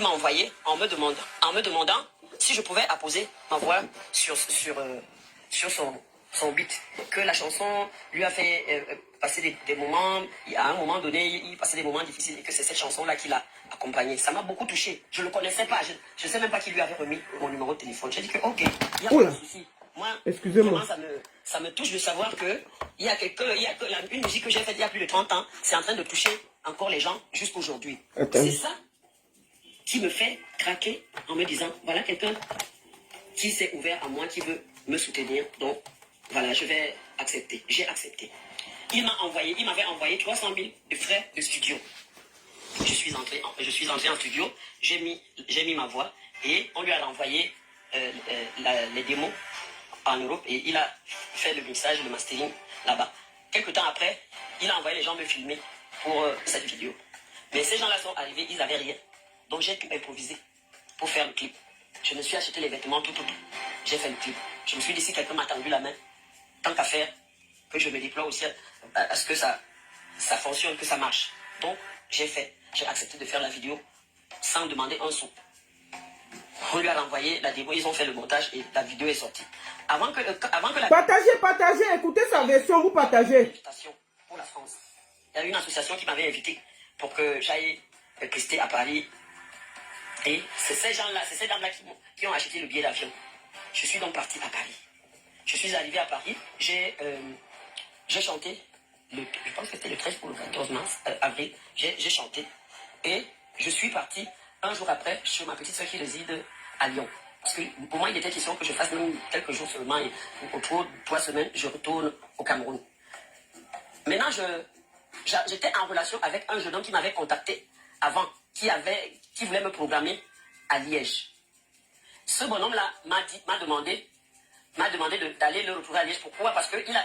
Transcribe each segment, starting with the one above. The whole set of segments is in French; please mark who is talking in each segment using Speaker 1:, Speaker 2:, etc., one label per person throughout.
Speaker 1: m'a envoyé en me demandant si je pouvais apposer ma voix sur son beat. Que la chanson lui a fait passer des moments, à un moment donné, il passait des moments difficiles et que c'est cette chanson-là qui l'a accompagné. Ça m'a beaucoup touché. Je ne le connaissais pas. Je ne sais même pas qui lui avait remis mon numéro de téléphone. J'ai dit que, ok, il n'y a pas de souci. Moi, excusez-moi, ça me touche de savoir que il y a une musique que j'ai faite il y a plus de 30 ans, c'est en train de toucher encore les gens jusqu'aujourd'hui. C'est ça qui me fait craquer en me disant, voilà quelqu'un qui s'est ouvert à moi, qui veut me soutenir. Donc, voilà, je vais accepter. J'ai accepté. Il m'avait envoyé 300 000 de frais de studio. Je suis entré en studio, j'ai mis ma voix et on lui a envoyé les démos en Europe et il a fait le mixage, le mastering là-bas. Quelques temps après, il a envoyé les gens me filmer pour cette vidéo. Mais ces gens-là sont arrivés, ils n'avaient rien. Donc j'ai tout improvisé pour faire le clip. Je me suis acheté les vêtements, tout. J'ai fait le clip. Je me suis dit, si quelqu'un m'a tendu la main, tant qu'à faire, que je me déploie aussi à ce que ça fonctionne, que ça marche. Donc, j'ai accepté de faire la vidéo sans demander un sou. On lui a renvoyé la démo, ils ont fait le montage et la vidéo est sortie. Avant que la...
Speaker 2: Partagez, écoutez sa version, vous partagez.
Speaker 1: Pour la France. Il y a une association qui m'avait invité pour que j'aille tester à Paris. Et c'est ces gens-là, c'est ces dames-là qui ont acheté le billet d'avion. Je suis donc parti à Paris. Je suis arrivé à Paris, j'ai chanté, je pense que c'était le 13 ou le 14 avril, j'ai chanté. Et je suis parti un jour après chez ma petite soeur qui réside à Lyon. Parce que pour moi, il était question que je fasse même quelques jours seulement et autour de 3 semaines, je retourne au Cameroun. Maintenant, j'étais en relation avec un jeune homme qui m'avait contacté avant, qui voulait me programmer à Liège. Ce bonhomme-là m'a demandé d'aller le retrouver à Liège. Pourquoi? Parce qu'il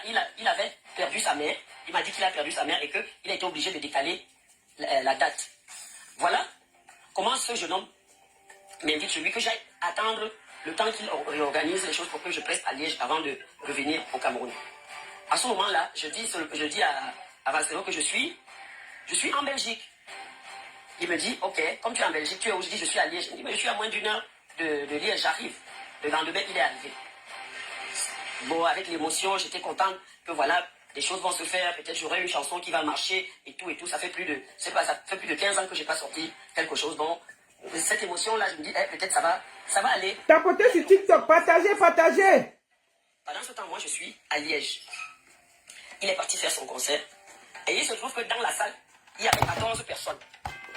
Speaker 1: avait perdu sa mère. Il m'a dit qu'il a perdu sa mère et qu'il a été obligé de décaler la date. Voilà comment ce jeune homme m'invite chez lui, que j'aille attendre le temps qu'il réorganise les choses pour que je preste à Liège avant de revenir au Cameroun. À ce moment-là, je dis à Valsero que je suis en Belgique. Il me dit, ok, comme tu es en Belgique, tu es où? Je dis, je suis à Liège. Il me dit, mais je suis à moins d'1 heure de Liège, j'arrive. Le lendemain, il est arrivé. Bon, avec l'émotion, j'étais contente que voilà, les choses vont se faire. Peut-être j'aurai une chanson qui va marcher et tout. Ça fait plus de, ça fait plus de 15 ans que j'ai pas sorti quelque chose. Donc, cette émotion-là, je me dis, peut-être ça va aller.
Speaker 2: Tapotez sur TikTok, partagez.
Speaker 1: Pendant ce temps, moi, je suis à Liège. Il est parti faire son concert. Et il se trouve que dans la salle, il y avait 14 personnes.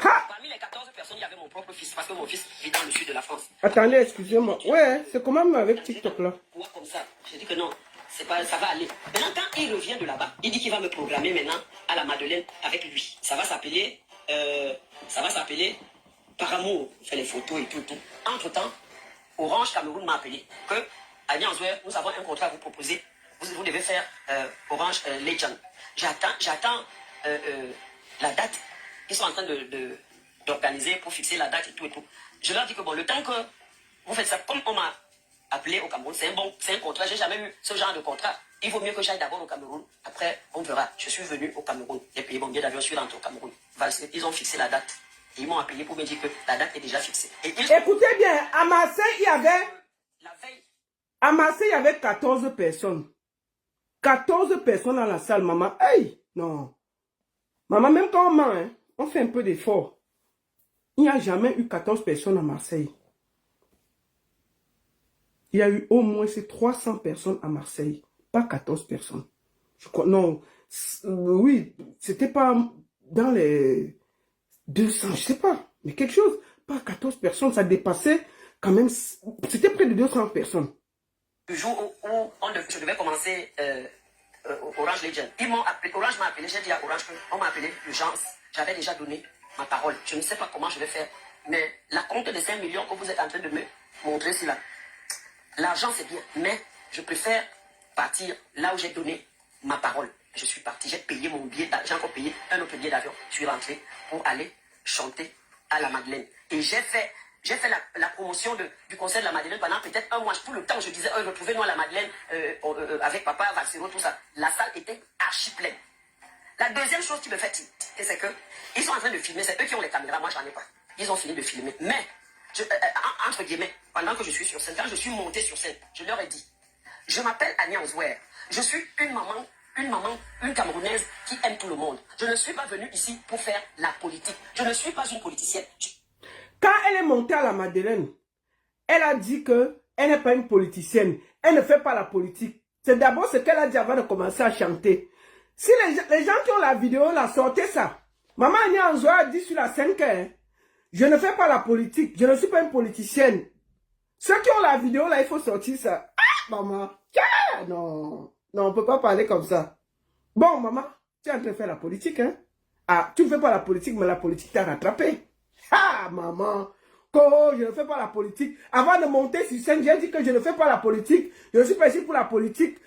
Speaker 2: Ha!
Speaker 1: Parmi les 14 personnes, il y avait mon propre fils, parce que mon fils vit dans le sud de la France.
Speaker 2: Attendez, excusez-moi. Ouais, c'est quand même avec TikTok là.
Speaker 1: Moi, comme ça, j'ai dit que non, ça va aller. Maintenant, quand il revient de là-bas, il dit qu'il va me programmer maintenant à la Madeleine avec lui. Ça va s'appeler Par amour. Il fait les photos et tout. Entre-temps, Orange Cameroun m'a appelé que, à Nianzouer, nous avons un contrat à vous proposer. Vous devez faire Orange Legend. J'attends la date. Ils sont en train d'organiser pour fixer la date et tout. Je leur dis que bon, le temps que vous faites ça, comme on m'a appelé au Cameroun, c'est un contrat. J'ai jamais eu ce genre de contrat. Il vaut mieux que j'aille d'abord au Cameroun. Après, on verra. Je suis venu au Cameroun. J'ai payé mon billet d'avion, je suis rentré au Cameroun. Ils ont fixé la date. Et ils m'ont appelé pour me dire que la date est déjà fixée.
Speaker 2: Écoutez bien, à Marseille, il y avait...
Speaker 1: La veille.
Speaker 2: À Marseille, il y avait 14 personnes. 14 personnes dans la salle, maman. Hey! Non. Maman, même quand on ment, hein, on fait un peu d'effort. Il n'y a jamais eu 14 personnes à Marseille. Il y a eu au moins 300 personnes à Marseille. Pas 14 personnes. Je crois, non. Oui, c'était pas dans les 200, je sais pas. Mais quelque chose. Pas 14 personnes, ça dépassait quand même. C'était près de 200 personnes.
Speaker 1: Le jour où je devais commencer Orange Legend, Orange m'a appelé, j'ai dit à Orange qu'on m'a appelé d'urgence. J'avais déjà donné ma parole. Je ne sais pas comment je vais faire. Mais la compte de 5 millions que vous êtes en train de me montrer, c'est là. L'argent, c'est bien. Mais je préfère partir là où j'ai donné ma parole. Je suis parti, j'ai payé mon billet, j'ai encore payé un autre billet d'avion. Je suis rentré pour aller chanter à la Madeleine. Et j'ai fait la promotion du concert de la Madeleine pendant peut-être un mois. Tout le temps, je disais, retrouvez-nous à la Madeleine avec papa, Valsero, tout ça. La salle était archi pleine. La deuxième chose qui me fait tilt, c'est que ils sont en train de filmer, c'est eux qui ont les caméras, moi j'en ai pas. ils ont fini de filmer. Mais, entre guillemets, pendant que je suis sur scène, quand je suis montée sur scène, je leur ai dit, je m'appelle Ania Ozouer. Je suis une maman, une Camerounaise qui aime tout le monde. Je ne suis pas venue ici pour faire la politique. Je ne suis pas une politicienne.
Speaker 2: Quand elle est montée à la Madeleine, elle a dit que elle n'est pas une politicienne. Elle ne fait pas la politique. C'est d'abord ce qu'elle a dit avant de commencer à chanter. Si les gens qui ont la vidéo, la sortez ça. Maman Ania Ozouer a dit sur la scène que je ne fais pas la politique. Je ne suis pas une politicienne. Ceux qui ont la vidéo, là, il faut sortir ça. Ah, maman. Ah, non. Non, on ne peut pas parler comme ça. Bon, maman, tu es en train de faire la politique, hein? Ah, tu ne fais pas la politique, mais la politique t'a rattrapé. Ah, maman. Oh, je ne fais pas la politique. Avant de monter sur scène, j'ai dit que je ne fais pas la politique. Je ne suis pas ici pour la politique.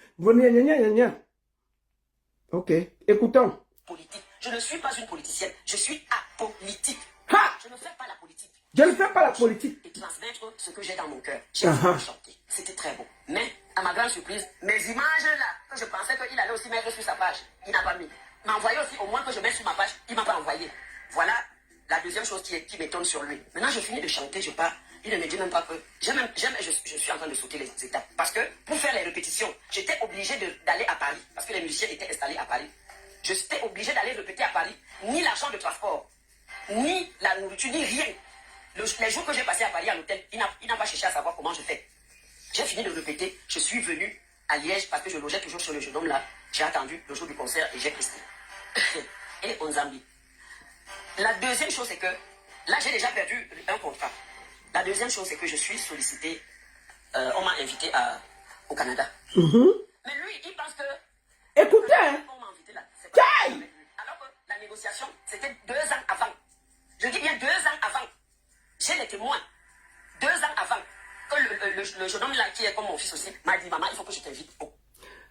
Speaker 2: Ok, écoutons.
Speaker 1: Politique. Je ne suis pas une politicienne. Je suis apolitique.
Speaker 2: Ha!
Speaker 1: Je ne fais pas la politique.
Speaker 2: Je ne fais pas la politique.
Speaker 1: Et transmettre ce que j'ai dans mon cœur. J'ai chanté. C'était très beau. Mais, à ma grande surprise, mes images là, que je pensais qu'il allait aussi mettre sur sa page, il n'a pas mis. Il m'a envoyé aussi, au moins que je mette sur ma page, il ne m'a pas envoyé. Voilà la deuxième chose qui m'étonne sur lui. Maintenant, je finis de chanter, je pars. Il ne me dit même pas que... Je suis en train de sauter les étapes. Parce que, pour faire les répétitions, j'étais obligé d'aller à Paris. Parce que les musiciens étaient installés à Paris. J'étais obligé d'aller répéter à Paris. Ni l'argent de transport, ni la nourriture, ni rien. Les jours que j'ai passé à Paris à l'hôtel, il n'a pas cherché à savoir comment je fais. J'ai fini de répéter. Je suis venu à Liège parce que je logeais toujours sur le jeune homme là. J'ai attendu le jour du concert et j'ai resté. Et en Zambie. La deuxième chose, c'est que là, j'ai déjà perdu un contrat. La deuxième chose, c'est que je suis sollicité. On m'a invité au Canada. Mais lui, il pense que...
Speaker 2: Écoutez, hein?
Speaker 1: On m'a invité là. C'est pas avec lui. Alors que la négociation, c'était 2 ans avant. Je dis bien 2 ans avant. J'ai les témoins. 2 ans avant que le jeune homme là, qui est comme mon fils aussi, m'a dit, maman, il faut que je t'invite. Oh.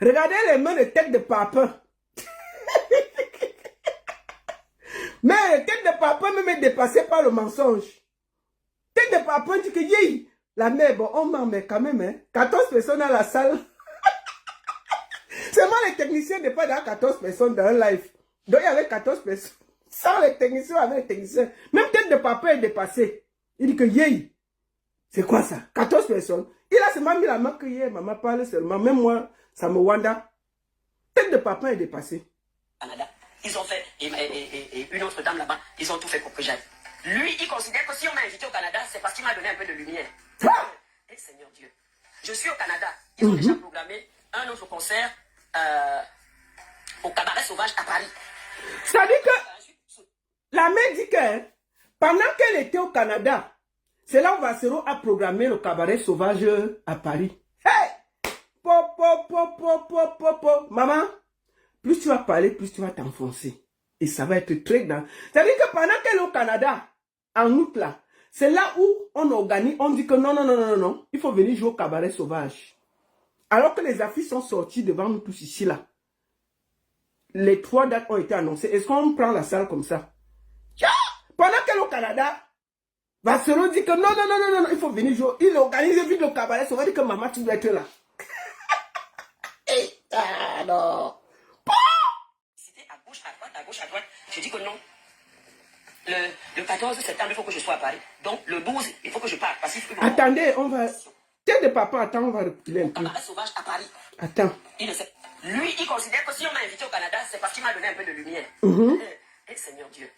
Speaker 2: Regardez les mains de tête de papa. Mais tête de papa même est dépassée par le mensonge. Tête de papa dit que yé, la mère, bon, on ment, mais quand même, hein, 14 personnes à la salle. Seulement les techniciens ne pas dans 14 personnes dans un live. Donc il y avait 14 personnes. Sans les techniciens, avec les techniciens. Même tête de papa est dépassée. Il dit que yé, c'est quoi ça? 14 personnes. Il a seulement mis la main que yé, maman parle seulement. Même moi, ça me wanda. Tête de papa est dépassée.
Speaker 1: Canada. Ils ont fait, et une autre dame là-bas, ils ont tout fait pour que j'aille. Lui, il considère que si on m'a invité au Canada, c'est parce qu'il m'a donné un peu de lumière.
Speaker 2: Ah!
Speaker 1: Et Seigneur Dieu. Je suis au Canada. Ils ont déjà programmé un autre concert au Cabaret Sauvage à Paris.
Speaker 2: C'est-à-dire que la mère dit que pendant qu'elle était au Canada, c'est là où Vassero a programmé le Cabaret Sauvage à Paris. Hey! Maman, plus tu vas parler, plus tu vas t'enfoncer. Et ça va être très grand. C'est-à-dire que pendant qu'elle est au Canada, en août là, c'est là où on organise, on dit que non, il faut venir jouer au Cabaret Sauvage. Alors que les affiches sont sorties devant nous tous ici là. Les 3 dates ont été annoncées. Est-ce qu'on prend la salle comme ça? Pendant qu'elle est au Canada, Vassero dit que non, il faut venir jouer. Il organise vite le Cabaret Sauvage, dit que maman, tu dois être là. Non.
Speaker 1: C'était à gauche, à droite. Je dis que non. Le 14 septembre, il faut que je sois à Paris. Donc, le 12, il faut que je parte. Parce qu'il faut que
Speaker 2: attendez, on va... Tiens de papa, attends, on va reculer un peu.
Speaker 1: Cabaret Sauvage à Paris.
Speaker 2: Attends.
Speaker 1: Il ne sait. Lui, il considère que si on m'a invité au Canada, c'est parce qu'il m'a donné un peu de lumière. Et Seigneur Dieu.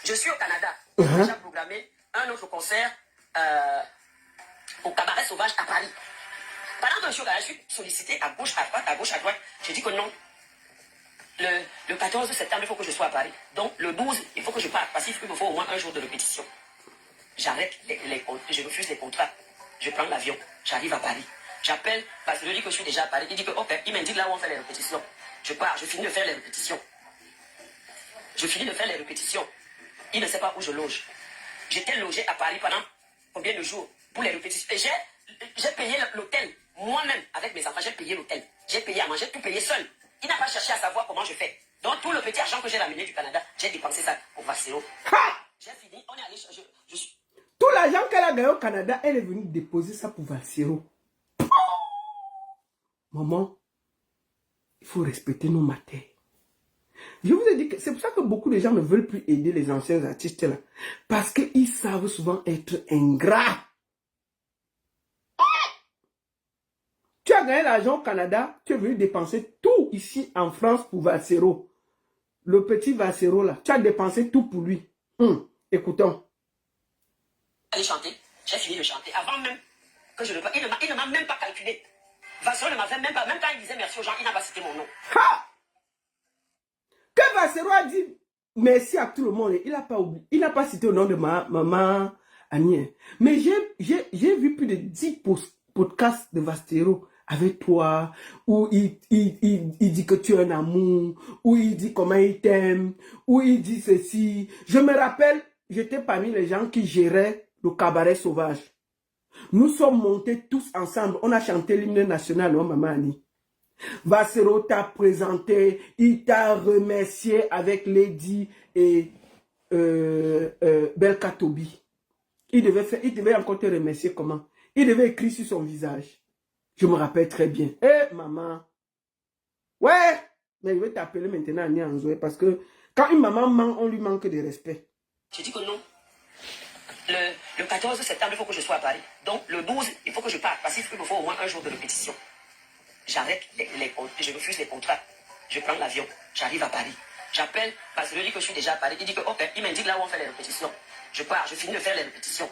Speaker 1: Je suis au Canada. J'ai déjà programmé un autre concert au Cabaret Sauvage à Paris. Pendant que je suis au Canada, je suis sollicité à gauche, à droite. Je dis que non. Le 14 septembre, il faut que je sois à Paris. Donc, le 12, il faut que je parte. Parce qu'il me faut au moins un jour de répétition. J'arrête je refuse les contrats. Je prends l'avion. J'arrive à Paris. J'appelle parce que je dis que je suis déjà à Paris. Il dit que, ok, il m'indique là où on fait les répétitions. Je pars, je finis de faire les répétitions. Il ne sait pas où je loge. J'étais logé à Paris pendant combien de jours pour les répétitions. Et j'ai payé l'hôtel. Moi-même, avec mes enfants, j'ai payé l'hôtel. J'ai payé à manger, tout payé seul. Il n'a pas cherché à savoir comment je fais. Donc, tout le petit argent que j'ai ramené du Canada, j'ai dépensé ça au Vassero. J'ai fini, on est allé chercher.
Speaker 2: Tout l'argent qu'elle a gagné au Canada, elle est venue déposer ça pour Vassero. Maman, il faut respecter nos matins. Je vous ai dit que c'est pour ça que beaucoup de gens ne veulent plus aider les anciens artistes là. Parce qu'ils savent souvent être ingrats. Tu as gagné l'argent au Canada, tu es venu dépenser tout ici en France pour Vassero. Le petit Vassero là, tu as dépensé tout pour lui. Écoutons.
Speaker 1: Aller chanter, j'ai fini de chanter avant même que je ne... Il ne m'a même pas calculé. Vassero ne m'avait même pas... Même quand il disait merci aux gens, il n'a pas cité mon nom.
Speaker 2: Ha! Que Vassero a dit merci à tout le monde, il n'a pas oublié. Il n'a pas cité le nom de ma maman Agnès. Mais j'ai vu plus de 10 podcasts de Vassero avec toi, où il dit que tu es un amour, où il dit comment il t'aime, où il dit ceci. Je me rappelle, j'étais parmi les gens qui géraient le cabaret sauvage. Nous sommes montés tous ensemble, on a chanté l'hymne national, non, Maman Annie. Vassero t'a présenté, il t'a remercié avec Lady et Belka Tobi. Il devait encore te remercier comment? Il devait écrire sur son visage. Je me rappelle très bien. Eh, maman. Ouais, mais je vais t'appeler maintenant Annie Anzoé parce que quand une maman ment, on lui manque de respect.
Speaker 1: Je dis que non. Le 14 septembre, il faut que je sois à Paris. Donc, le 12, il faut que je parte parce qu'il me faut au moins un jour de répétition. J'arrête je refuse les contrats. Je prends l'avion, j'arrive à Paris. J'appelle parce que je dis que je suis déjà à Paris. Il dit que, ok, il m'indique là où on fait les répétitions. Je pars, je finis de faire les répétitions.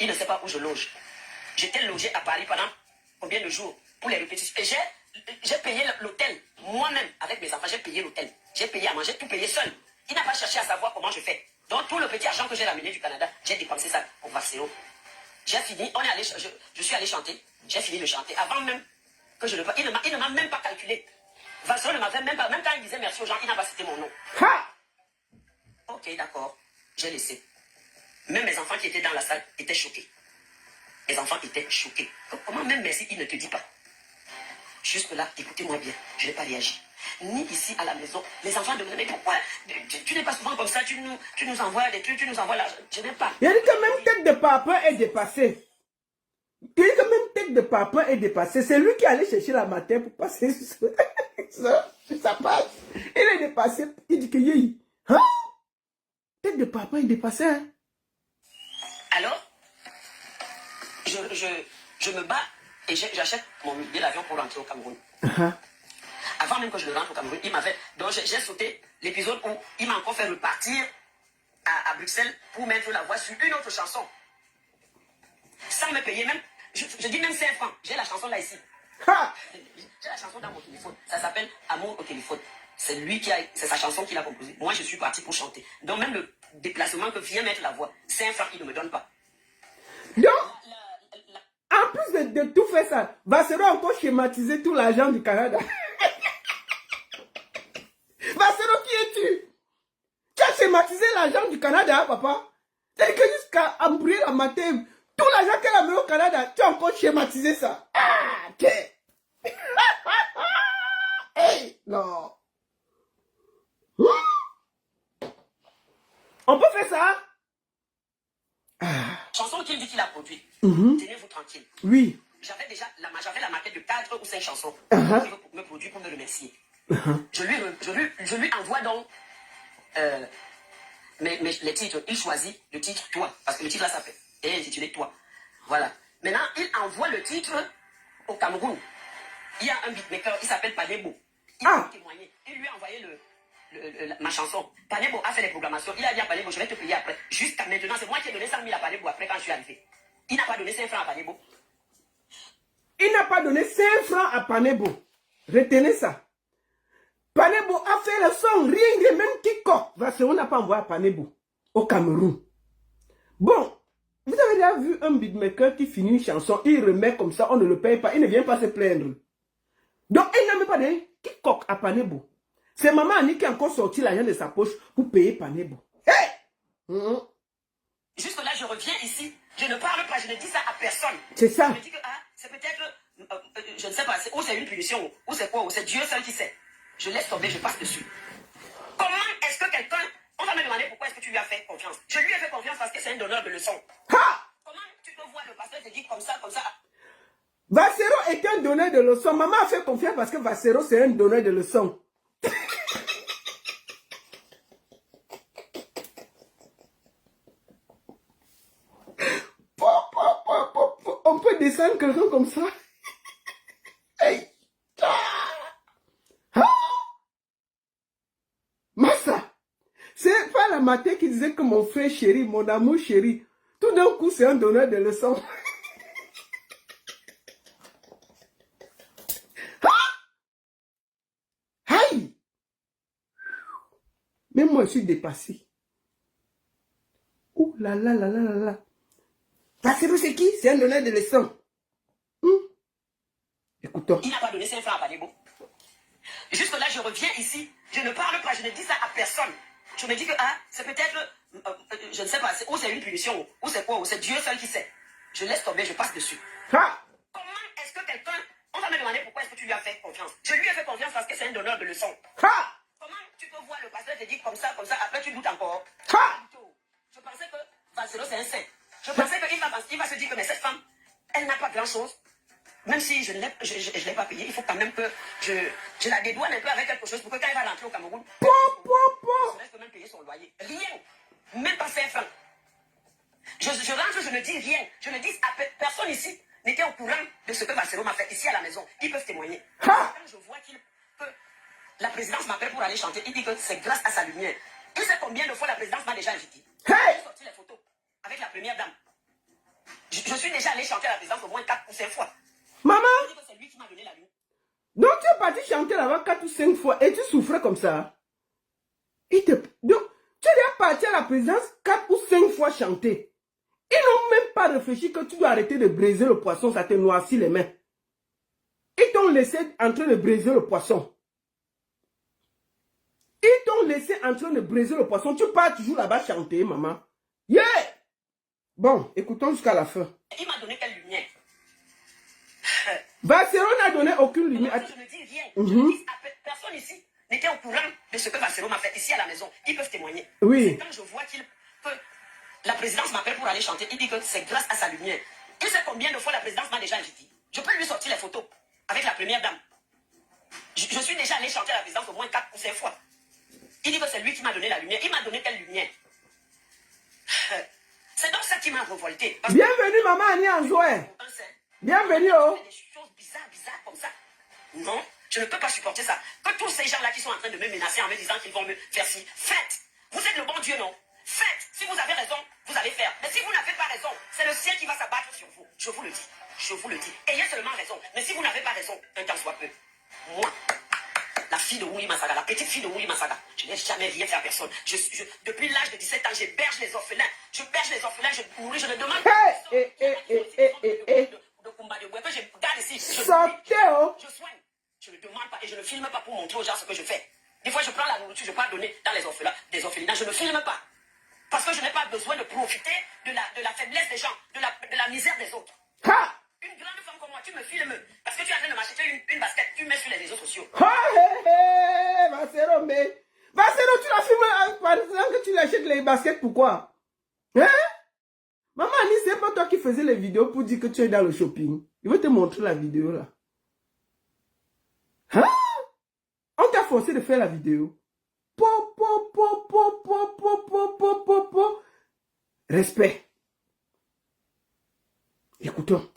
Speaker 1: Il ne sait pas où je loge. J'étais logé à Paris pendant combien de jours pour les répétitions. Et j'ai payé l'hôtel. Moi-même, avec mes enfants, j'ai payé l'hôtel. J'ai payé à manger, tout payé seul. Il n'a pas cherché à savoir comment je fais. Donc, tout le petit argent que j'ai ramené du Canada, j'ai dépensé ça au Vassero. J'ai fini, je suis allé chanter. J'ai fini de chanter. Avant même que je ne... Il ne m'a même pas calculé. Vassero ne m'avait même pas... Même quand il disait merci aux gens, il n'a pas cité mon nom.
Speaker 2: Ha!
Speaker 1: Ok, d'accord. J'ai laissé. Même mes enfants qui étaient dans la salle étaient choqués. Les enfants étaient choqués. Comment même merci, il ne te dit pas? Jusque-là, écoutez-moi bien, je n'ai pas réagi. Ni ici à la maison. Les enfants demandaient, mais pourquoi tu n'es pas souvent comme ça, tu nous envoies des trucs, tu nous envoies l'argent. Je n'ai pas.
Speaker 2: Il a dit que même tête de papa est dépassée. Il a dit que même tête de papa est dépassée. C'est lui qui allait chercher la matin pour passer ça passe. Il est dépassé. Il dit que yéyi. Hein? Tête de papa est dépassée. Hein?
Speaker 1: Alors, je me bats et j'achète mon billet d'avion pour rentrer au Cameroun. Avant même que je ne rentre au Cameroun, donc j'ai sauté l'épisode où il m'a encore fait repartir à Bruxelles pour mettre la voix sur une autre chanson. Sans me payer même, je dis même 5 francs. J'ai la chanson là ici. J'ai la chanson dans mon téléphone. Ça s'appelle Amour au téléphone. C'est sa chanson qu'il a composée. Moi, je suis parti pour chanter. Donc même le déplacement que vient mettre la voix, 5 francs, il ne me donne pas.
Speaker 2: Donc, en plus de tout faire ça, Vassero a encore schématisé tout l'argent du Canada. Vassero, qui es-tu? Tu as schématisé l'argent du Canada, papa. C'est que jusqu'à embrouiller la matin, tout l'argent qu'elle a mis au Canada, tu as encore schématisé ça. Ah, ok. Hey, non. On peut faire ça?
Speaker 1: Chanson qu'il dit qu'il a produit. Tenez-vous tranquille.
Speaker 2: Oui.
Speaker 1: J'avais la maquette de 4 ou 5 chansons qui me produit pour me remercier. Je lui envoie donc les titres. Il choisit le titre Toi. Parce que le titre là s'appelle et intitulé Toi. Voilà. Maintenant, il envoie le titre au Cameroun. Il y a un beatmaker, il s'appelle Panebo. Il a témoigné. Il lui a envoyé ma chanson. Panebo a fait les programmations. Il a dit à Panebo, je vais te payer après. Jusqu'à maintenant, c'est moi qui ai donné 100 000 à Panebo après quand je suis arrivé. Il n'a pas donné 5 francs à Panebo.
Speaker 2: Il n'a pas donné 5 francs à Panebo. Retenez ça. Panebo a fait le son, rien de même Kiko. On n'a pas envoyé à Panebo au Cameroun. Bon, vous avez déjà vu un beatmaker qui finit une chanson, il remet comme ça, on ne le paye pas, il ne vient pas se plaindre. Donc, il n'a même pas donné Kiko à Panebo. C'est Maman Annie qui a encore sorti l'argent de sa poche pour payer Panebo. Hey!
Speaker 1: Jusque là, je reviens ici. Je ne parle pas, je ne dis ça à personne.
Speaker 2: C'est ça.
Speaker 1: Je me dis que c'est peut-être, je ne sais pas, ou c'est une punition, ou c'est quoi, ou c'est Dieu seul qui sait. Je laisse tomber, je passe dessus. Comment est-ce que quelqu'un, on va me demander pourquoi est-ce que tu lui as fait confiance. Je lui ai fait confiance parce que c'est un donneur de leçons. Comment tu peux voir le pasteur te dire comme ça, comme ça.
Speaker 2: Vassero est un donneur de leçons. Maman a fait confiance parce que Vassero, c'est un donneur de leçons. On peut descendre quelqu'un comme ça. Hey. Ah. Massa. C'est pas la matin qui disait que mon frère chéri, mon amour chéri, tout d'un coup, c'est un donneur de leçons. Aïe! Même moi, je suis dépassé. Ouh là là là là là là. Vassero, c'est qui? C'est un donneur de leçons. Écoutons.
Speaker 1: Il n'a pas donné 5 francs à Badego. Jusque là, je reviens ici. Je ne parle pas, je ne dis ça à personne. Je me dis que c'est peut-être, je ne sais pas, ou c'est une punition, ou c'est quoi, ou c'est Dieu seul qui sait. Je laisse tomber, je passe dessus.
Speaker 2: Ha!
Speaker 1: Comment est-ce que quelqu'un, on va me demander pourquoi est-ce que tu lui as fait confiance. Je lui ai fait confiance parce que c'est un donneur de leçons.
Speaker 2: Ha!
Speaker 1: Comment tu peux voir le pasteur te dire comme ça, après tu doutes encore.
Speaker 2: Ha!
Speaker 1: Je pensais que Vassero c'est un saint. Je pensais qu'il va se dire que mais cette femme, elle n'a pas grand-chose. Même si je ne l'ai pas payée, il faut quand même que je la dédouane un peu avec quelque chose pour que quand elle va rentrer au Cameroun, je peux même payer son loyer. Rien. Même pas 5 francs. Je rentre, je ne dis rien. Je ne dis à personne ici n'était au courant de ce que Vassero m'a fait ici à la maison. Ils peuvent témoigner. Quand je vois que la présidence m'appelle pour aller chanter, il dit que c'est grâce à sa lumière. Tu sais combien de fois la présidence m'a déjà invité? J'ai sorti les photos avec la première dame. Je suis déjà allé chanter à la présidence au moins 4 ou 5 fois.
Speaker 2: Maman!
Speaker 1: C'est lui qui m'a donné la lumière.
Speaker 2: Donc tu es parti chanter là-bas 4 ou 5 fois et tu souffrais comme ça. Donc tu es parti à la présidence 4 ou 5 fois chanter. Ils n'ont même pas réfléchi que tu dois arrêter de briser le poisson, ça te noircit les mains. Ils t'ont laissé en train de briser le poisson. Ils t'ont laissé en train de briser le poisson. Tu pars toujours là-bas chanter, maman. Yeah! Bon, écoutons jusqu'à la fin.
Speaker 1: Il m'a donné quelle lumière?
Speaker 2: Vassero n'a donné aucune lumière.
Speaker 1: Je ne dis rien. Je ne dis à personne ici n'était au courant de ce que Vassero m'a fait ici à la maison. Ils peuvent témoigner.
Speaker 2: Oui.
Speaker 1: Quand je vois que la présidence m'appelle pour aller chanter, il dit que c'est grâce à sa lumière. Tu sais combien de fois la présidence m'a déjà invité? Je peux lui sortir les photos avec la première dame. Je suis déjà allé chanter à la présidence au moins 4 ou 5 fois. Il dit que c'est lui qui m'a donné la lumière. Il m'a donné quelle lumière? C'est donc ça qui m'a révolté.
Speaker 2: Bienvenue, maman Annie Anjoué. Bienvenue, oh.
Speaker 1: Des choses bizarres comme ça. Non, je ne peux pas supporter ça. Que tous ces gens-là qui sont en train de me menacer en me disant qu'ils vont me faire ci, faites. Vous êtes le bon Dieu, non? Faites. Si vous avez raison, vous allez faire. Mais si vous n'avez pas raison, c'est le ciel qui va s'abattre sur vous. Je vous le dis. Je vous le dis. Ayez seulement raison. Mais si vous n'avez pas raison, un temps soit peu. Moi, la fille de Wouli Massaga, la petite fille de Wouli Massaga, je n'ai jamais rien fait à personne. Depuis l'âge de 17 ans, j'héberge les orphelins. Je nourris, je ne demande pas. Que je garde ici.
Speaker 2: Sortez, oh.
Speaker 1: Je soigne. Je ne demande pas et je ne filme pas pour montrer aux gens ce que je fais. Des fois, je prends la nourriture, je peux donner dans les orphelins, des orphelinats, je ne filme pas. Parce que je n'ai pas besoin de profiter de la faiblesse des gens, de la misère des autres.
Speaker 2: Ha!
Speaker 1: Une grande femme comme moi, tu me filmes. Parce que tu es en train de m'acheter une basket, tu mets sur les réseaux sociaux.
Speaker 2: Ha! Vassero, mais... Vassero, tu l'as filmé par exemple que tu l'achètes les baskets, pourquoi? Hein? Maman Annie, c'est pas toi qui faisais les vidéos pour dire que tu es dans le shopping. Je vais te montrer la vidéo là. Hein? On t'a forcé de faire la vidéo. Respect. Écoutons.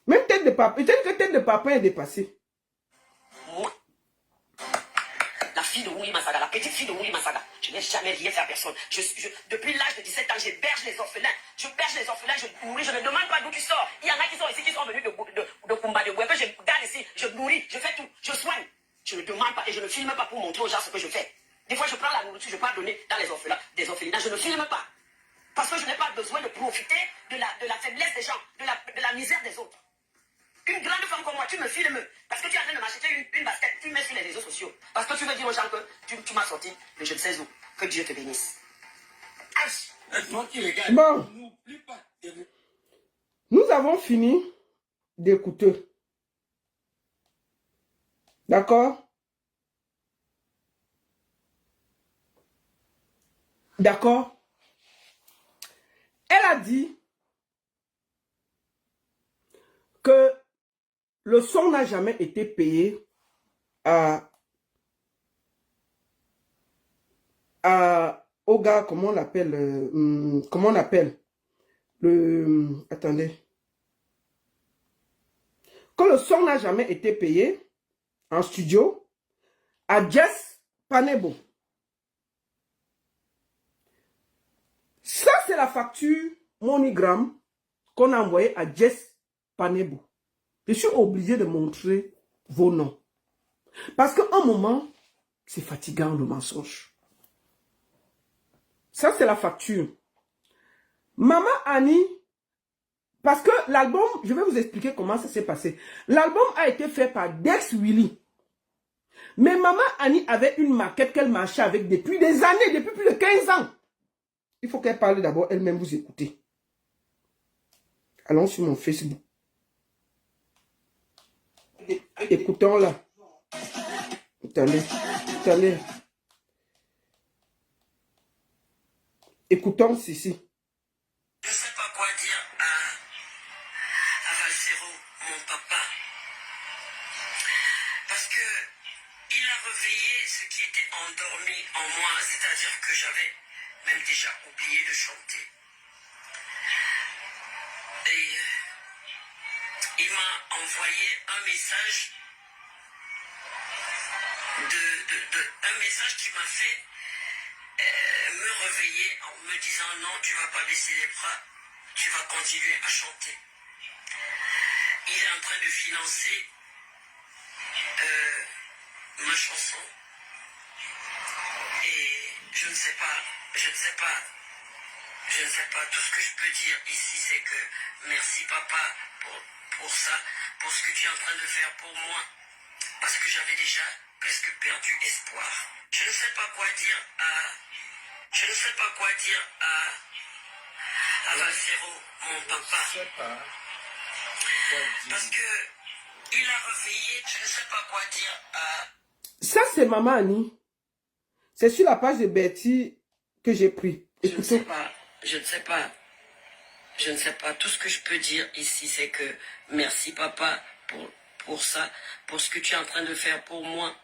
Speaker 2: Même tête de papa, peut-être que tête de papa est dépassée.
Speaker 1: Moi, la fille de Wouli Massaga, la petite fille de Wouli Massaga, je n'ai jamais rien fait à personne. Depuis l'âge de 17 ans, j'héberge les orphelins. Je nourris, je ne demande pas d'où tu sors. Il y en a qui sont ici, qui sont venus de Kumba, de Boué, que je garde ici, je nourris, je fais tout, je soigne. Je ne demande pas et je ne filme pas pour montrer aux gens ce que je fais. Des fois, je prends la nourriture, je peux donner dans les orphelins, des orphelinats, je ne filme pas. Parce que je n'ai pas besoin de profiter de la faiblesse des gens, de la misère des autres. Une grande femme comme moi, tu me filmes parce que tu es en train de m'acheter une basket, tu mets sur les réseaux sociaux. Parce que tu veux dire aux gens que tu m'as sorti de je ne sais où. Que Dieu te bénisse.
Speaker 2: Bon. Nous avons fini d'écouter. D'accord? D'accord? Elle a dit que le son n'a jamais été payé au gars, comment on l'appelle, comment on appelle, attendez. Quand le son n'a jamais été payé en studio, à Jess Panebo. Ça, c'est la facture MoneyGram qu'on a envoyée à Jess Panebo. Je suis obligé de montrer vos noms. Parce qu'à un moment, c'est fatigant le mensonge. Ça, c'est la facture. Maman Annie, parce que l'album, je vais vous expliquer comment ça s'est passé. L'album a été fait par Dex Willy. Mais Maman Annie avait une maquette qu'elle marchait avec depuis des années, depuis plus de 15 ans. Il faut qu'elle parle d'abord elle-même, vous écoutez. Allons sur mon Facebook. Écoutons-la. Attendez. Écoutons ceci.
Speaker 1: Je ne sais pas quoi dire à Valsero, mon papa. Parce que il a réveillé ce qui était endormi en moi, c'est-à-dire que j'avais même déjà oublié de chanter. Et il m'a envoyé un message un message qui m'a fait me réveiller en me disant non, tu vas pas baisser les bras, tu vas continuer à chanter. Il est en train de financer ma chanson et je ne sais pas, tout ce que je peux dire ici, c'est que merci papa pour ça, pour ce que tu es en train de faire pour moi, parce que j'avais déjà presque perdu espoir. Je ne sais pas quoi dire à Valsero, mon papa. Parce que il a réveillé, je ne sais pas quoi dire à...
Speaker 2: Ça, c'est Maman Annie. C'est sur la page de Betty que j'ai pris.
Speaker 1: Je ne sais pas. Tout ce que je peux dire ici, c'est que merci papa pour ça, pour ce que tu es en train de faire pour moi.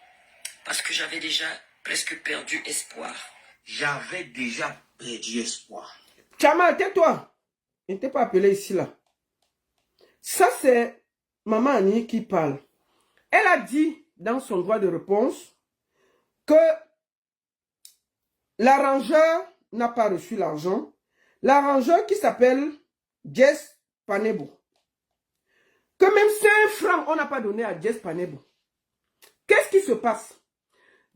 Speaker 1: Parce que j'avais déjà presque perdu espoir.
Speaker 3: J'avais déjà perdu espoir.
Speaker 2: Chama, tais-toi. Je ne t'ai pas appelé ici, là. Ça, c'est Maman Annie qui parle. Elle a dit dans son droit de réponse que l'arrangeur n'a pas reçu l'argent. L'arrangeur qui s'appelle Jess Panebo. Que même 5 francs, on n'a pas donné à Jess Panebo. Qu'est-ce qui se passe?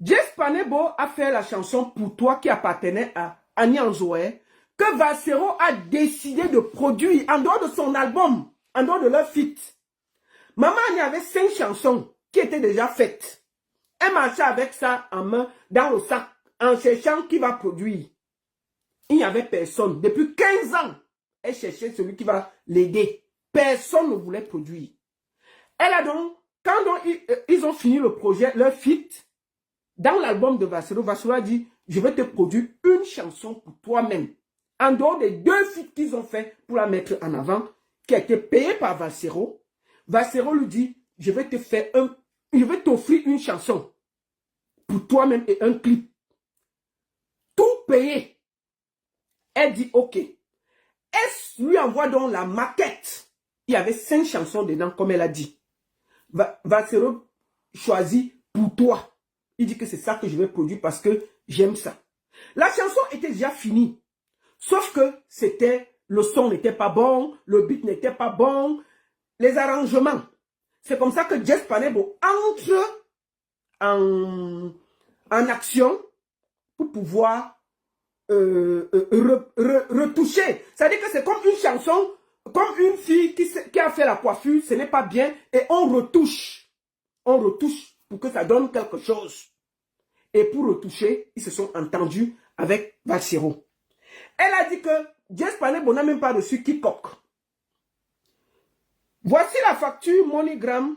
Speaker 2: Jess Panebo a fait la chanson Pour toi qui appartenait à Annie Anzoé, que Valsero a décidé de produire en dehors de son album, en dehors de leur feat. Maman Annie avait 5 chansons qui étaient déjà faites. Elle marchait avec ça en main, dans le sac, en cherchant qui va produire. Il n'y avait personne. Depuis 15 ans, elle cherchait celui qui va l'aider. Personne ne voulait produire. Elle a donc, quand donc, ils ont fini le projet, leur feat, dans l'album de Valsero, Valsero a dit, je vais te produire une chanson pour toi-même. En dehors des 2 feats qu'ils ont fait pour la mettre en avant, qui a été payée par Valsero, Valsero lui dit, je vais t'offrir une chanson pour toi-même et un clip. Tout payé. Elle dit, ok. Elle lui envoie donc la maquette. Il y avait 5 chansons dedans, comme elle a dit. Valsero choisit Pour toi. Il dit que c'est ça que je vais produire parce que j'aime ça. La chanson était déjà finie. Sauf que le son n'était pas bon, le beat n'était pas bon, les arrangements. C'est comme ça que Jess Panebo entre en action pour pouvoir retoucher. C'est-à-dire que c'est comme une chanson, comme une fille qui a fait la coiffure, ce n'est pas bien, et on retouche. On retouche pour que ça donne quelque chose. Et pour retoucher, ils se sont entendus avec Valsero. Elle a dit que Jess Panebo n'a même pas reçu quiconque. Voici la facture MoneyGram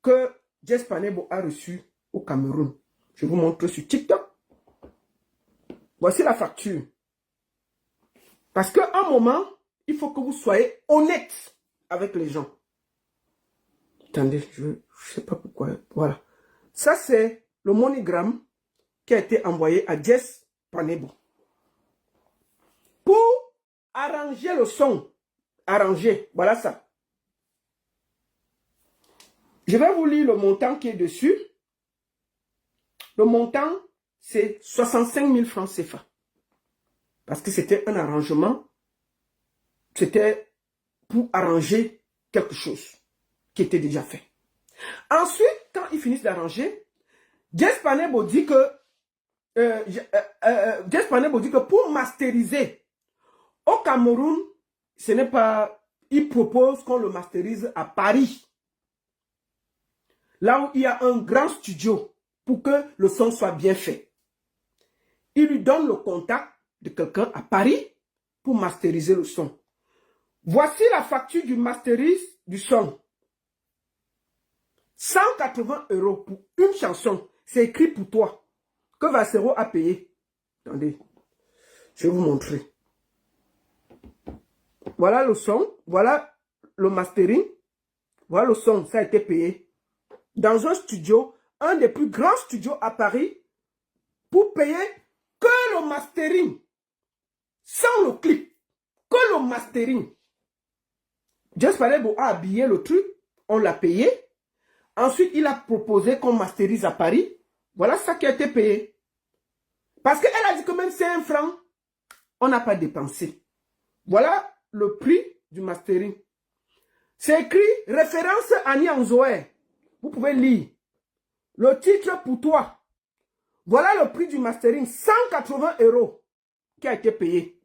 Speaker 2: que Jess Panebo a reçue au Cameroun. Je vous montre sur TikTok. Voici la facture. Parce qu'à un moment, il faut que vous soyez honnête avec les gens. Attendez, je sais pas pourquoi. Voilà. Ça, c'est le MoneyGram qui a été envoyé à Jess Panebo. Pour arranger le son. Arranger. Voilà ça. Je vais vous lire le montant qui est dessus. Le montant, c'est 65 000 francs CFA. Parce que c'était un arrangement. C'était pour arranger quelque chose qui était déjà fait. Ensuite, quand ils finissent d'arranger, Jess Panebo dit que pour masteriser au Cameroun, ce n'est pas... Il propose qu'on le masterise à Paris. Là où il y a un grand studio pour que le son soit bien fait. Il lui donne le contact de quelqu'un à Paris pour masteriser le son. Voici la facture du masterise du son. 180 € pour une chanson. C'est écrit pour toi. Que Valsero a payé. Attendez. Je vais vous montrer. Voilà le son. Voilà le mastering. Voilà le son. Ça a été payé. Dans un studio. Un des plus grands studios à Paris. Pour payer que le mastering. Sans le clip. Que le mastering. Jess Panebo a habillé le truc. On l'a payé. Ensuite, il a proposé qu'on masterise à Paris. Voilà ça qui a été payé. Parce qu'elle a dit que même 5 francs, on n'a pas dépensé. Voilà le prix du mastering. C'est écrit référence Annie Anzoé. Vous pouvez lire. Le titre pour toi. Voilà le prix du mastering. 180 € qui a été payé.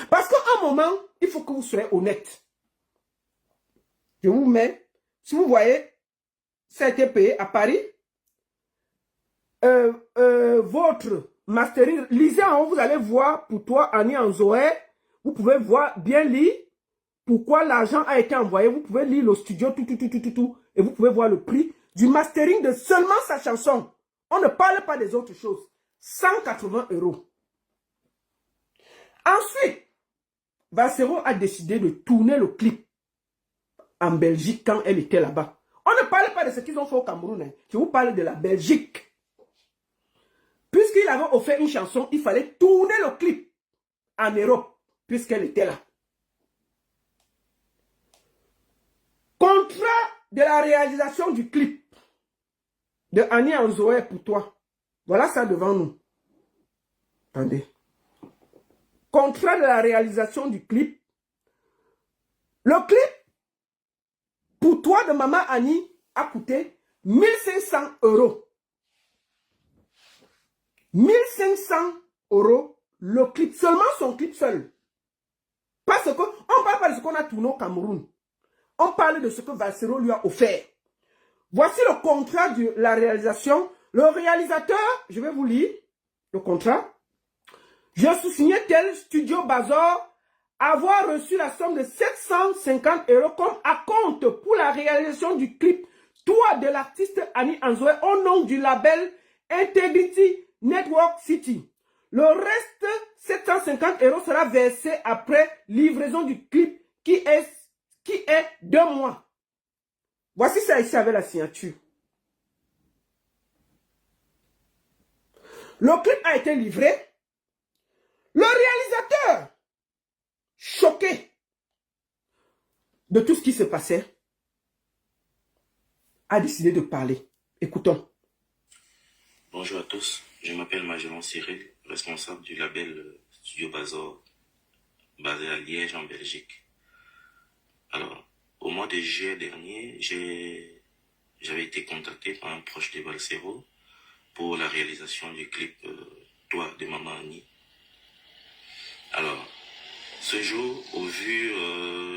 Speaker 2: Parce qu'à un moment, il faut que vous soyez honnête. Je vous mets. Si vous voyez, ça a été payé à Paris. Votre mastering, lisez en haut, vous allez voir pour toi, Annie Anzoé. Vous pouvez voir, bien lire pourquoi l'argent a été envoyé. Vous pouvez lire le studio, tout. Et vous pouvez voir le prix du mastering de seulement sa chanson. On ne parle pas des autres choses. 180 €. Ensuite, Valsero a décidé de tourner le clip en Belgique quand elle était là-bas. On ne parle pas de ce qu'ils ont fait au Cameroun. Hein. Je vous parle de la Belgique. Puisqu'il avait offert une chanson, il fallait tourner le clip en Europe, puisqu'elle était là. Contrat de la réalisation du clip de Annie Anzoé pour toi. Voilà ça devant nous. Attendez. Contrat de la réalisation du clip. Le clip pour toi de Maman Annie a coûté 1500 €. 1500 € le clip, seulement son clip seul. Parce que on ne parle pas de ce qu'on a tourné au Cameroun. On parle de ce que Valsero lui a offert. Voici le contrat de la réalisation. Le réalisateur, je vais vous lire le contrat. Je sous-signais tel Studio Bazar avoir reçu la somme de 750 € comme acompte pour la réalisation du clip Toi de l'artiste Annie Anzoé au nom du label Integrity Network City. Le reste, 750 € sera versé après livraison du clip qui est 2 mois. Voici ça ici avec la signature. Le clip a été livré. Le réalisateur, choqué de tout ce qui se passait, a décidé de parler. Écoutons.
Speaker 4: Bonjour à tous, je m'appelle Magellan Cyril, responsable du label Studio Bazar, basé à Liège en Belgique. Alors, au mois de juillet dernier, j'avais été contacté par un proche de Valsero pour la réalisation du clip Toi de Maman Annie. Alors, ce jour, au vu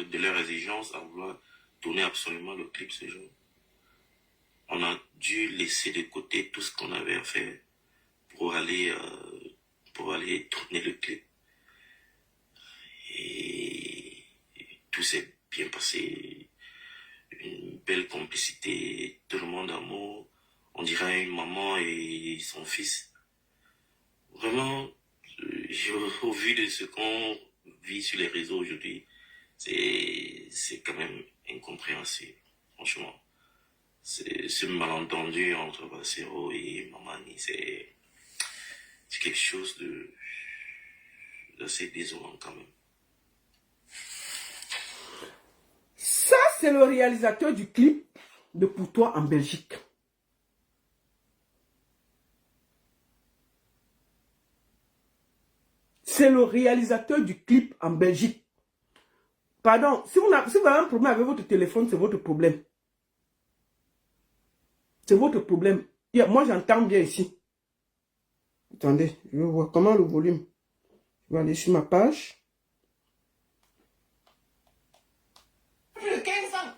Speaker 4: de leur exigence à vouloir tourner absolument le clip ce jour, on a dû laisser de côté tout ce qu'on avait à faire pour aller tourner le clip. Et tout s'est bien passé. Une belle complicité, tout le monde amour. On dirait une maman et son fils. Vraiment, au vu de ce qu'on vit sur les réseaux aujourd'hui, c'est quand même incompréhensible. franchement. C'est ce malentendu entre Bassero et Mamani, c'est quelque chose d'assez désolant quand même.
Speaker 2: Ça, c'est le réalisateur du clip de Pour toi en Belgique. C'est le réalisateur du clip en Belgique. Pardon, si vous avez un problème avec votre téléphone, c'est votre problème. C'est votre problème. Moi, j'entends bien ici. Attendez, je vais voir comment le volume. Je vais aller sur ma page.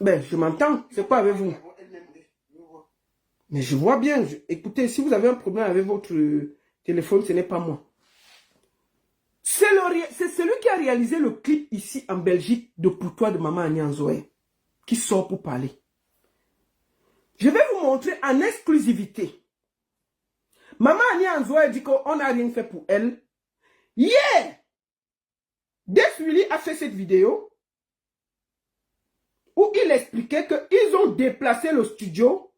Speaker 2: Ben, je m'entends. C'est quoi avec vous? Mais je vois bien. Écoutez, si vous avez un problème avec votre téléphone, ce n'est pas moi. C'est celui qui a réalisé le clip ici en Belgique de Pour toi de Maman Annie Nzoé, qui sort pour parler. Je vais vous montrer en exclusivité. Maman Annie Nzoé dit qu'on n'a rien fait pour elle. Hier, Deswili a fait cette vidéo où il expliquait qu'ils ont déplacé le studio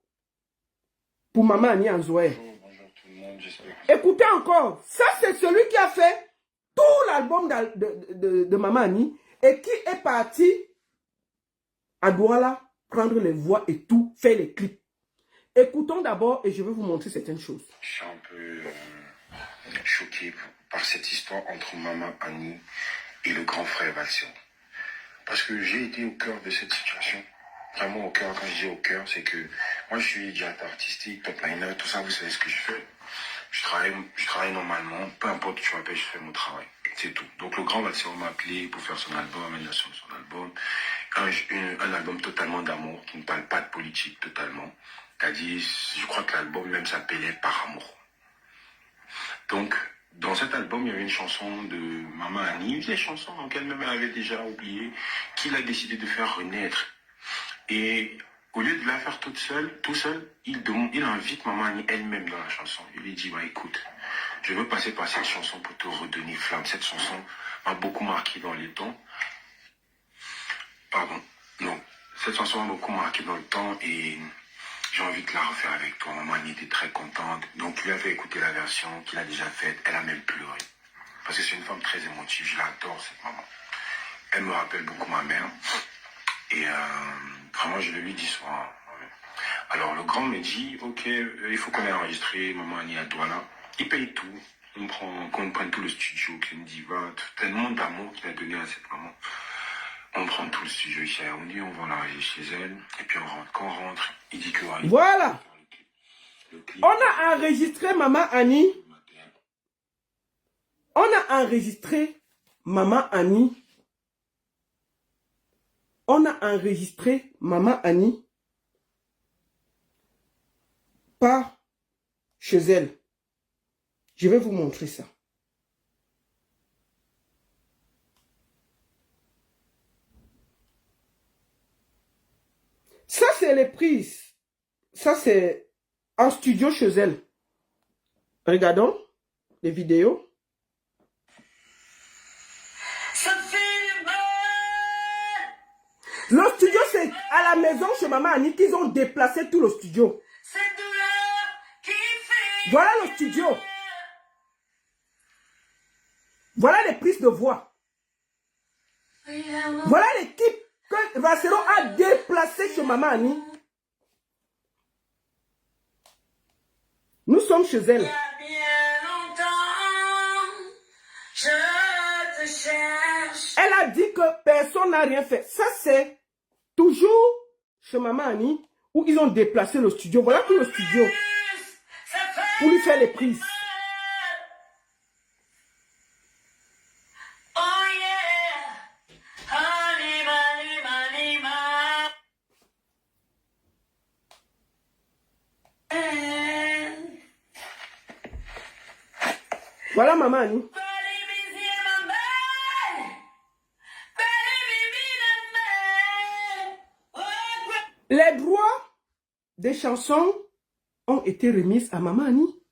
Speaker 2: pour Maman Annie Nzoé.
Speaker 5: Bonjour tout le monde, j'espère que...
Speaker 2: Écoutez encore, ça c'est celui qui a fait tout l'album de Maman Annie et qui est parti à Douala prendre les voix et tout, faire les clips. Écoutons d'abord et je vais vous montrer certaines choses.
Speaker 5: Je suis un peu choqué par cette histoire entre Maman Annie et le grand frère Valsero. Parce que j'ai été au cœur de cette situation. Vraiment au cœur, quand je dis au cœur, c'est que moi je suis directeur artistique, top liner, tout ça, vous savez ce que je fais. Je travaille normalement, peu importe où tu m'appelles, je fais mon travail. C'est tout. Donc le grand Valsero m'a appelé pour faire son album, il a son album. Un album totalement d'amour, qui ne parle pas de politique totalement. C'est-à-dire, je crois que l'album même s'appelait Par amour. Donc, dans cet album, il y avait une chanson de Maman Annie, une vieille chanson qu'elle-même avait déjà oubliée, qu'il a décidé de faire renaître. Et au lieu de la faire toute seule, tout seul, il invite Maman Annie elle-même dans la chanson. Il lui dit, bah, écoute, je veux passer par cette chanson pour te redonner flamme. Cette chanson m'a beaucoup marqué dans les temps. Pardon. Non. Cette chanson m'a beaucoup marqué dans le temps et j'ai envie de la refaire avec toi. Maman Annie était très contente. Donc, je lui ai fait écouter la version qu'il a déjà faite. Elle a même pleuré. Parce que c'est une femme très émotive. Je l'adore, cette maman. Elle me rappelle beaucoup ma mère. Et vraiment, je le lui dis souvent. Alors, le grand me dit, ok, il faut qu'on ait enregistré Maman Annie à Douala. Il paye tout. Qu'on prenne tout le studio, qu'il me dit, va, tellement d'amour qu'il a donné à cette maman. On prend tout le studio ici à Yaoundé, on va l'enregistrer chez elle, et puis on rentre. Quand on rentre, il dit que...
Speaker 2: Voilà. On a enregistré Maman Annie. On a enregistré Maman Annie. On a enregistré Maman Annie par chez elle. Je vais vous montrer ça. Ça, c'est les prises. Ça, c'est en studio chez elle. Regardons les vidéos. Le studio, c'est à la maison chez Maman Annie qu'ils ont déplacé tout le studio. Voilà le studio. Voilà les prises de voix. Voilà l'équipe que Valsero a déplacé chez Maman Annie. Nous sommes chez elle. Elle a dit que personne n'a rien fait. Ça, c'est toujours chez Maman Annie où ils ont déplacé le studio. Voilà tout le studio pour lui faire les prises. Voilà Maman Annie. Les droits des chansons ont été remis à Maman Annie.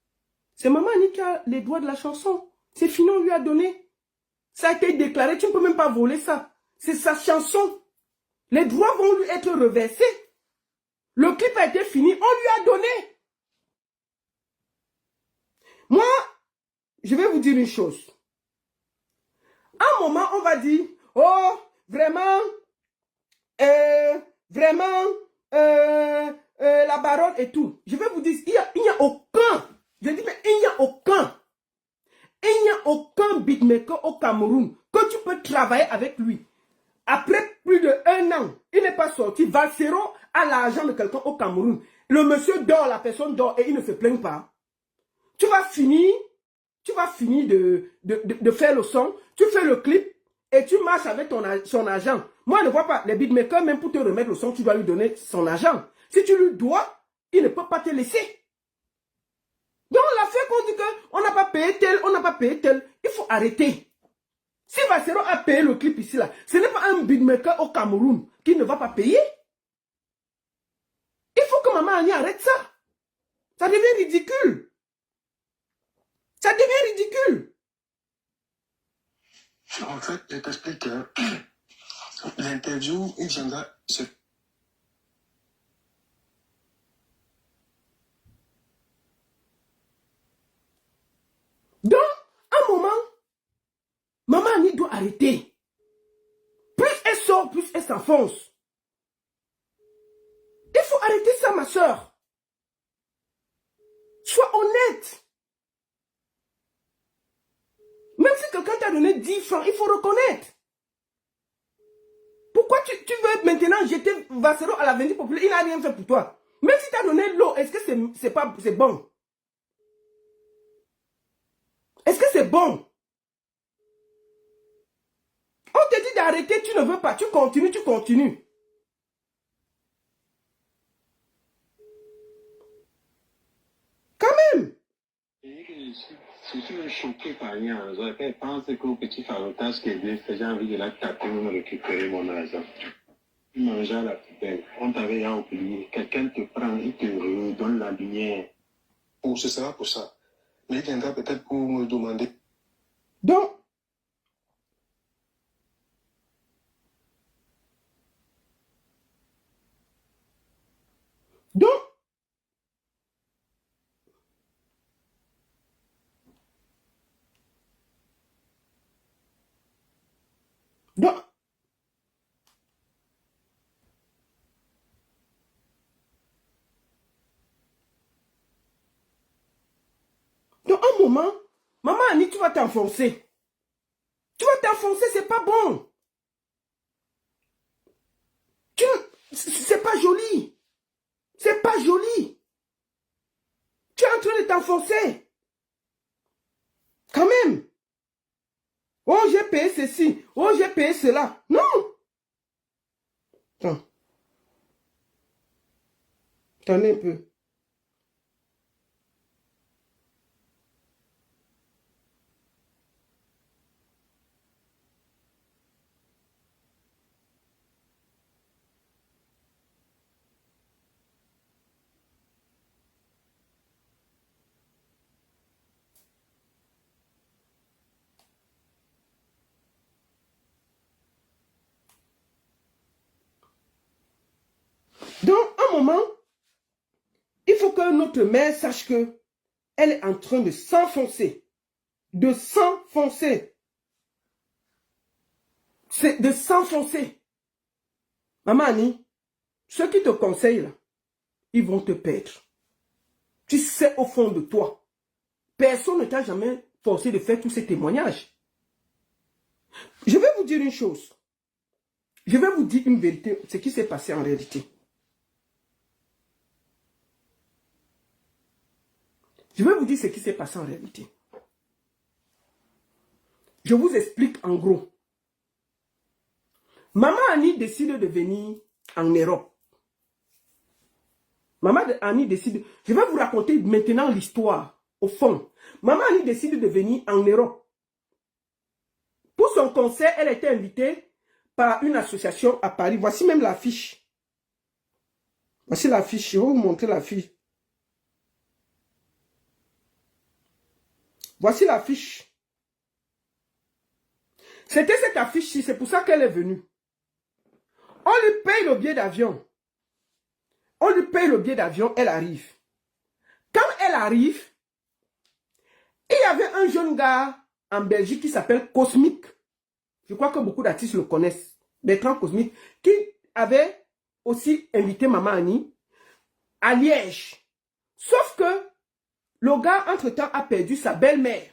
Speaker 2: C'est Maman Annie qui a les droits de la chanson. C'est fini, on lui a donné. Ça a été déclaré, tu ne peux même pas voler ça. C'est sa chanson. Les droits vont lui être reversés. Le clip a été fini, on lui a donné. Moi, je vais vous dire une chose. À un moment, on va dire, oh, vraiment, la baronne et tout. Je vais vous dire, il n'y a aucun, je dis, mais il n'y a aucun beatmaker au Cameroun que tu peux travailler avec lui. Après plus de 1 an, il n'est pas sorti. Valsero a l'argent de quelqu'un au Cameroun. Le monsieur dort, la personne dort et il ne se plaint pas. Tu vas finir de faire le son, tu fais le clip et tu marches avec son agent. Moi, je ne vois pas les beatmakers, même pour te remettre le son, tu dois lui donner son agent. Si tu lui dois, il ne peut pas te laisser. Donc, la fait qu'on dit qu'on n'a pas payé tel, on n'a pas payé tel, il faut arrêter. Si Valsero a payé le clip ici, là, ce n'est pas un beatmaker au Cameroun qui ne va pas payer. Il faut que Maman Annie arrête ça. Ça devient ridicule. Ça devient ridicule.
Speaker 5: En fait, je t'explique que l'interview, il viendra se...
Speaker 2: Donc, à un moment, Maman Annie doit arrêter. Plus elle sort, plus elle s'enfonce. Il faut arrêter ça, ma soeur. Sois honnête. Même si quelqu'un t'a donné 10 francs, il faut reconnaître. Pourquoi tu veux maintenant jeter Valsero à la vendue populaire? Il n'a rien fait pour toi. Même si tu as donné l'eau, est-ce que c'est bon? Est-ce que c'est bon? On te dit d'arrêter, tu ne veux pas. Tu continues. Quand même.
Speaker 6: Je suis choqué par rien. Je pense qu'au petit farotage qu'il vient faire, j'ai envie de la taper, me récupérer mon argent. Manger à la poubelle. On t'avait oublié. Quelqu'un te prend, il te redonne la lumière.
Speaker 5: Ou ce sera pour ça. Mais il viendra peut-être pour me demander.
Speaker 2: Donc, un moment, Maman Annie, tu vas t'enfoncer. C'est pas bon. C'est pas joli. C'est pas joli. Tu es en train de t'enfoncer. Quand même. Oh, j'ai payé ceci. Oh, j'ai payé cela. Non. Attends. Attendez un peu. Donc, un moment, il faut que notre mère sache que elle est en train de s'enfoncer. De s'enfoncer. C'est de s'enfoncer. Maman Annie, ceux qui te conseillent là, ils vont te perdre. Tu sais au fond de toi. Personne ne t'a jamais forcé de faire tous ces témoignages. Je vais vous dire une chose. Je vais vous dire une vérité, ce qui s'est passé en réalité. Je vais vous dire ce qui s'est passé en réalité. Je vous explique en gros. Maman Annie décide de venir en Europe. Maman Annie décide... Je vais vous raconter maintenant l'histoire, au fond. Maman Annie décide de venir en Europe. Pour son concert, elle était invitée par une association à Paris. Voici même l'affiche. Voici l'affiche. Je vais vous montrer l'affiche. Voici l'affiche. C'était cette affiche-ci. C'est pour ça qu'elle est venue. On lui paye le billet d'avion. On lui paye le billet d'avion, elle arrive. Quand elle arrive, il y avait un jeune gars en Belgique qui s'appelle Cosmic. Je crois que beaucoup d'artistes le connaissent. Bertrand Cosmic, qui avait aussi invité Maman Annie à Liège. Sauf que le gars, entre-temps, a perdu sa belle-mère.